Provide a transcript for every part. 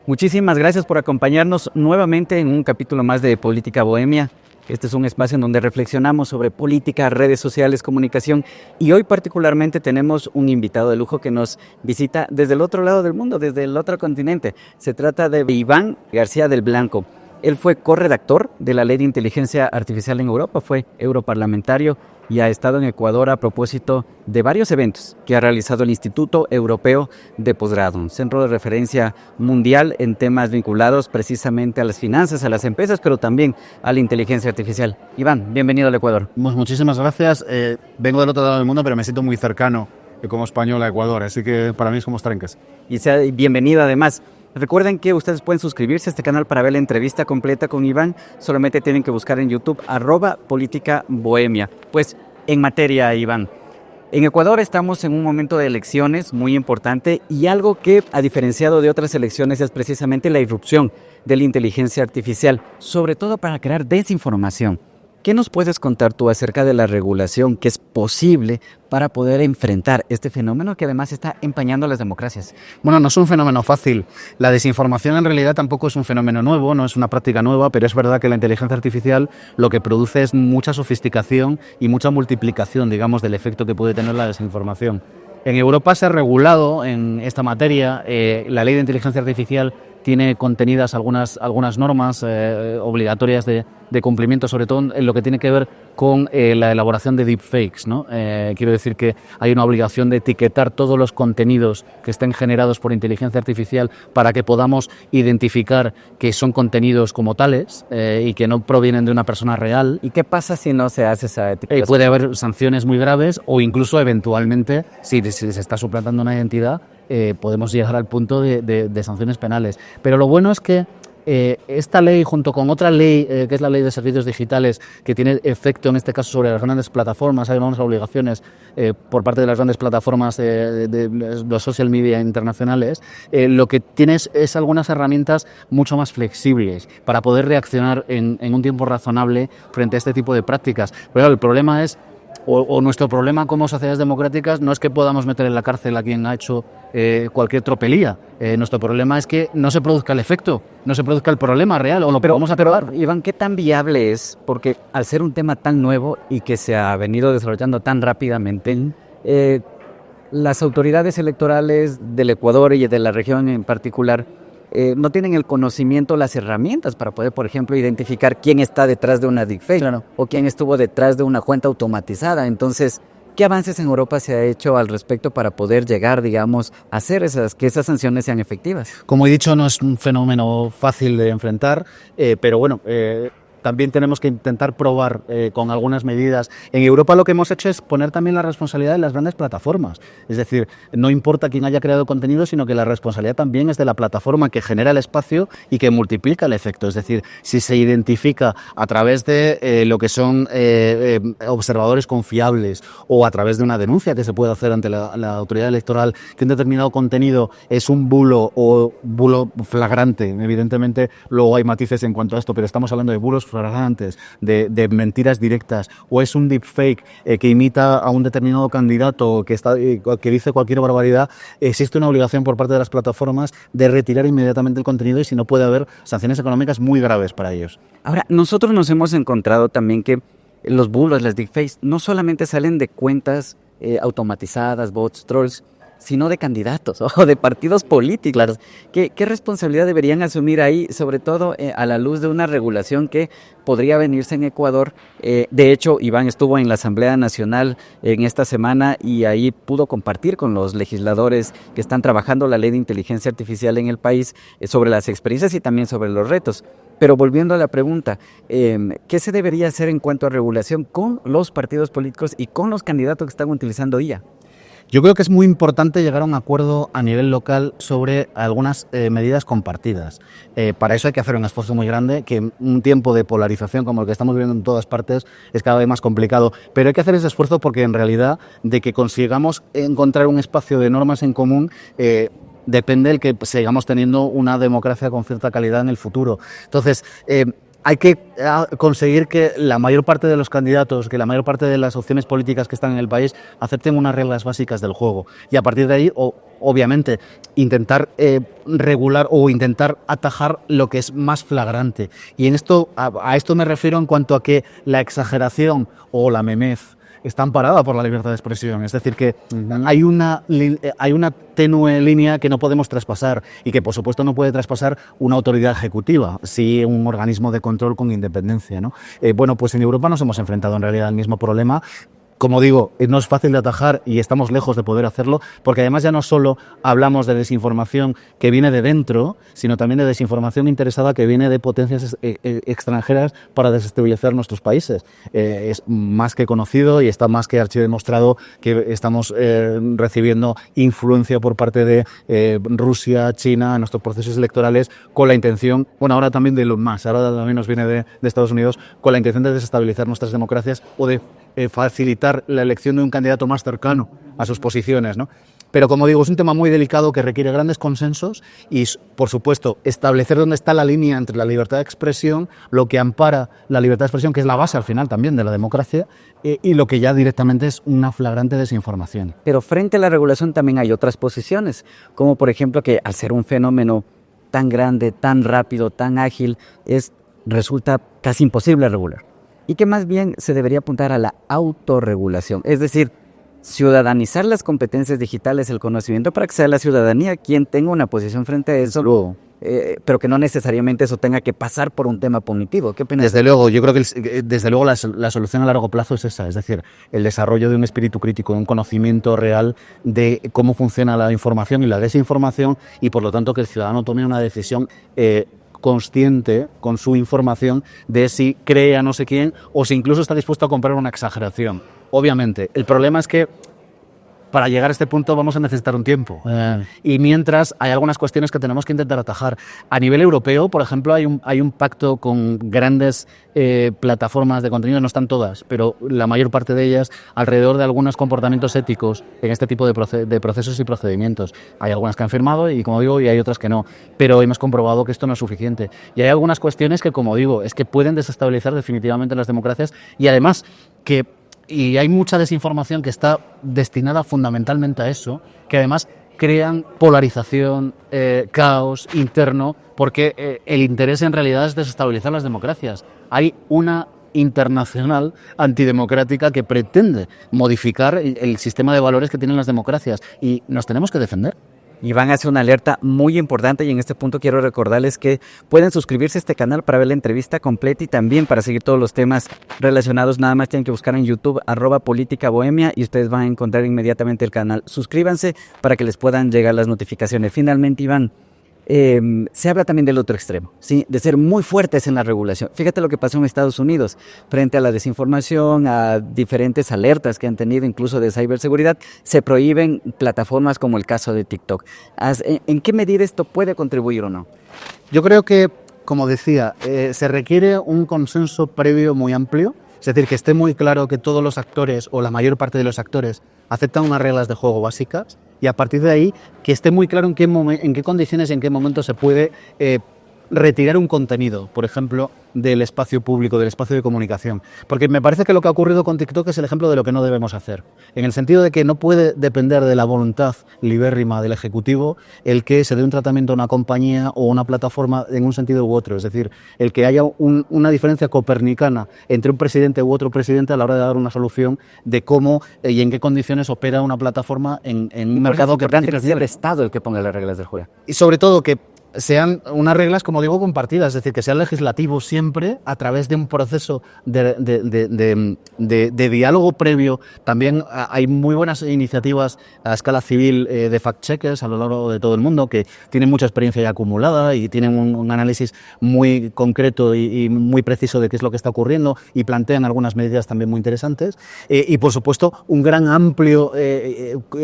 Muchísimas gracias por acompañarnos nuevamente en un capítulo más de Política Bohemia. Este es un espacio en donde reflexionamos sobre política, redes sociales, comunicación y hoy particularmente tenemos un invitado de lujo que nos visita desde el otro lado del mundo, desde el otro continente. Se trata de Iván García del Blanco. Él fue corredactor de la Ley de Inteligencia Artificial en Europa, fue europarlamentario y ha estado en Ecuador a propósito de varios eventos que ha realizado el Instituto Europeo de Posgrado, un centro de referencia mundial en temas vinculados precisamente a las finanzas, a las empresas, pero también a la inteligencia artificial. Iván, bienvenido al Ecuador. Muchísimas gracias. Vengo del otro lado del mundo, pero me siento muy cercano como español a Ecuador, así que para mí es como estar en casa. Y sea bienvenido además. Recuerden que ustedes pueden suscribirse a este canal para ver la entrevista completa con Iván. Solamente tienen que buscar en YouTube @Política Bohemia. Pues en materia, Iván. En Ecuador estamos en un momento de elecciones muy importante y algo que ha diferenciado de otras elecciones es precisamente la irrupción de la inteligencia artificial, sobre todo para crear desinformación. ¿Qué nos puedes contar tú acerca de la regulación que es posible para poder enfrentar este fenómeno que además está empañando las democracias? Bueno, no es un fenómeno fácil. La desinformación en realidad tampoco es un fenómeno nuevo, no es una práctica nueva, pero es verdad que la inteligencia artificial lo que produce es mucha sofisticación y mucha multiplicación, digamos, del efecto que puede tener la desinformación. En Europa se ha regulado en esta materia, la ley de inteligencia artificial tiene contenidas algunas normas obligatorias de cumplimiento, sobre todo en lo que tiene que ver con la elaboración de deepfakes, ¿no? Quiero decir que hay una obligación de etiquetar todos los contenidos que estén generados por inteligencia artificial para que podamos identificar que son contenidos como tales y que no provienen de una persona real. ¿Y qué pasa si no se hace esa etiquetación? Puede haber sanciones muy graves o incluso eventualmente, si se está suplantando una identidad, podemos llegar al punto de sanciones penales. Pero lo bueno es que esta ley, junto con otra ley, que es la ley de servicios digitales, que tiene efecto en este caso sobre las grandes plataformas, hay unas obligaciones por parte de las grandes plataformas de los social media internacionales, lo que tienes es algunas herramientas mucho más flexibles para poder reaccionar en un tiempo razonable frente a este tipo de prácticas. Pero el problema es, o nuestro problema como sociedades democráticas no es que podamos meter en la cárcel a quien ha hecho cualquier tropelía. Nuestro problema es que no se produzca el efecto, no se produzca el problema real o lo podamos aprobar. Pero, Iván, ¿qué tan viable es? Porque al ser un tema tan nuevo y que se ha venido desarrollando tan rápidamente, las autoridades electorales del Ecuador y de la región en particular no tienen el conocimiento, las herramientas para poder, por ejemplo, identificar quién está detrás de una deepfake, claro, o quién estuvo detrás de una cuenta automatizada. Entonces, ¿qué avances en Europa se ha hecho al respecto para poder llegar, digamos, a hacer que esas sanciones sean efectivas? Como he dicho, no es un fenómeno fácil de enfrentar, pero bueno, también tenemos que intentar probar con algunas medidas. En Europa lo que hemos hecho es poner también la responsabilidad de las grandes plataformas. Es decir, no importa quién haya creado contenido, sino que la responsabilidad también es de la plataforma que genera el espacio y que multiplica el efecto. Es decir, si se identifica a través de lo que son observadores confiables o a través de una denuncia que se puede hacer ante la autoridad electoral que un determinado contenido es un bulo o bulo flagrante, evidentemente luego hay matices en cuanto a esto, pero estamos hablando de bulos flagrantes, de mentiras directas, o es un deepfake que imita a un determinado candidato que dice cualquier barbaridad, existe una obligación por parte de las plataformas de retirar inmediatamente el contenido y si no puede haber sanciones económicas muy graves para ellos. Ahora, nosotros nos hemos encontrado también que los bulos, las deepfakes, no solamente salen de cuentas automatizadas, bots, trolls, sino de candidatos o de partidos políticos. ¿Qué responsabilidad deberían asumir ahí, sobre todo a la luz de una regulación que podría venirse en Ecuador? De hecho, Iván estuvo en la Asamblea Nacional en esta semana y ahí pudo compartir con los legisladores que están trabajando la ley de inteligencia artificial en el país sobre las experiencias y también sobre los retos. Pero volviendo a la pregunta, ¿qué se debería hacer en cuanto a regulación con los partidos políticos y con los candidatos que están utilizando IA? Yo creo que es muy importante llegar a un acuerdo a nivel local sobre algunas medidas compartidas. Para eso hay que hacer un esfuerzo muy grande, que un tiempo de polarización como el que estamos viviendo en todas partes es cada vez más complicado. Pero hay que hacer ese esfuerzo porque en realidad de que consigamos encontrar un espacio de normas en común depende del que sigamos teniendo una democracia con cierta calidad en el futuro. Entonces, hay que conseguir que la mayor parte de los candidatos, que la mayor parte de las opciones políticas que están en el país acepten unas reglas básicas del juego y a partir de ahí obviamente, intentar regular o intentar atajar lo que es más flagrante. Y en esto, a esto me refiero en cuanto a que la exageración o la memez está amparada por la libertad de expresión. Es decir, que hay una tenue línea que no podemos traspasar y que, por supuesto, no puede traspasar una autoridad ejecutiva, sí un organismo de control con independencia, ¿no? Bueno, pues en Europa nos hemos enfrentado en realidad al mismo problema. Como digo, no es fácil de atajar y estamos lejos de poder hacerlo, porque además ya no solo hablamos de desinformación que viene de dentro, sino también de desinformación interesada que viene de potencias extranjeras para desestabilizar nuestros países. Es más que conocido y está más que archidemostrado que estamos recibiendo influencia por parte de Rusia, China, en nuestros procesos electorales, con la intención, bueno, ahora también de Elon Musk, ahora también nos viene de Estados Unidos, con la intención de desestabilizar nuestras democracias o de facilitar la elección de un candidato más cercano a sus posiciones, ¿no? Pero, como digo, es un tema muy delicado que requiere grandes consensos y, por supuesto, establecer dónde está la línea entre la libertad de expresión, lo que ampara la libertad de expresión, que es la base al final también de la democracia, y lo que ya directamente es una flagrante desinformación. Pero frente a la regulación también hay otras posiciones, como por ejemplo que al ser un fenómeno tan grande, tan rápido, tan ágil, resulta casi imposible regular. Y que más bien se debería apuntar a la autorregulación, es decir, ciudadanizar las competencias digitales, el conocimiento, para que sea la ciudadanía quien tenga una posición frente a eso, pero que no necesariamente eso tenga que pasar por un tema punitivo. ¿Qué opinas? Desde luego, yo creo que desde luego la solución a largo plazo es esa, es decir, el desarrollo de un espíritu crítico, de un conocimiento real de cómo funciona la información y la desinformación, y por lo tanto que el ciudadano tome una decisión consciente con su información de si cree a no sé quién o si incluso está dispuesto a comprar una exageración. Obviamente, el problema es que para llegar a este punto vamos a necesitar un tiempo. Y mientras hay algunas cuestiones que tenemos que intentar atajar. A nivel europeo, por ejemplo, hay un pacto con grandes plataformas de contenido, no están todas, pero la mayor parte de ellas, alrededor de algunos comportamientos éticos en este tipo de procesos y procedimientos. Hay algunas que han firmado y, como digo, y hay otras que no. Pero hemos comprobado que esto no es suficiente. Y hay algunas cuestiones que, como digo, es que pueden desestabilizar definitivamente las democracias y además y hay mucha desinformación que está destinada fundamentalmente a eso, que además crean polarización, caos interno, porque el interés en realidad es desestabilizar las democracias. Hay una internacional antidemocrática que pretende modificar el sistema de valores que tienen las democracias y nos tenemos que defender. Y van a hacer una alerta muy importante, y en este punto quiero recordarles que pueden suscribirse a este canal para ver la entrevista completa y también para seguir todos los temas relacionados. Nada más tienen que buscar en YouTube @políticabohemia y ustedes van a encontrar inmediatamente el canal. Suscríbanse para que les puedan llegar las notificaciones. Finalmente, Iván, se habla también del otro extremo, ¿sí? De ser muy fuertes en la regulación. Fíjate lo que pasó en Estados Unidos frente a la desinformación, a diferentes alertas que han tenido, incluso de ciberseguridad. Se prohíben plataformas como el caso de TikTok. ¿En qué medida esto puede contribuir o no? Yo creo que, como decía, se requiere un consenso previo muy amplio, es decir, que esté muy claro que todos los actores o la mayor parte de los actores aceptan unas reglas de juego básicas, y a partir de ahí que esté muy claro en qué condiciones y en qué momento se puede retirar un contenido, por ejemplo, del espacio público, del espacio de comunicación. Porque me parece que lo que ha ocurrido con TikTok es el ejemplo de lo que no debemos hacer, en el sentido de que no puede depender de la voluntad libérrima del Ejecutivo el que se dé un tratamiento a una compañía o una plataforma en un sentido u otro. Es decir, el que haya una diferencia copernicana entre un presidente u otro presidente a la hora de dar una solución de cómo y en qué condiciones opera una plataforma en un mercado que sea el Estado el que ponga las reglas del juego. Y sobre todo que sean unas reglas, como digo, compartidas, es decir, que sea legislativo siempre a través de un proceso de diálogo previo. También hay muy buenas iniciativas a escala civil de fact-checkers a lo largo de todo el mundo que tienen mucha experiencia ya acumulada y tienen un análisis muy concreto y muy preciso de qué es lo que está ocurriendo y plantean algunas medidas también muy interesantes. Y, por supuesto, un gran amplio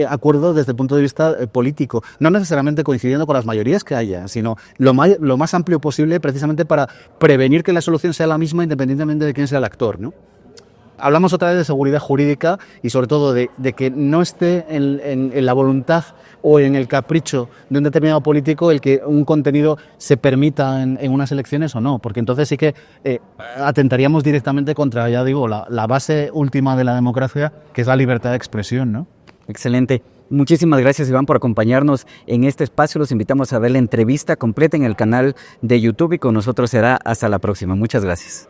acuerdo desde el punto de vista político, no necesariamente coincidiendo con las mayorías que haya, sino lo más amplio posible, precisamente para prevenir que la solución sea la misma independientemente de quién sea el actor, ¿no? Hablamos otra vez de seguridad jurídica y sobre todo de que no esté en la voluntad o en el capricho de un determinado político el que un contenido se permita en unas elecciones o no, porque entonces sí que atentaríamos directamente contra, ya digo, la base última de la democracia, que es la libertad de expresión, ¿no? Excelente. Muchísimas gracias, Iván, por acompañarnos en este espacio. Los invitamos a ver la entrevista completa en el canal de YouTube y con nosotros será hasta la próxima. Muchas gracias.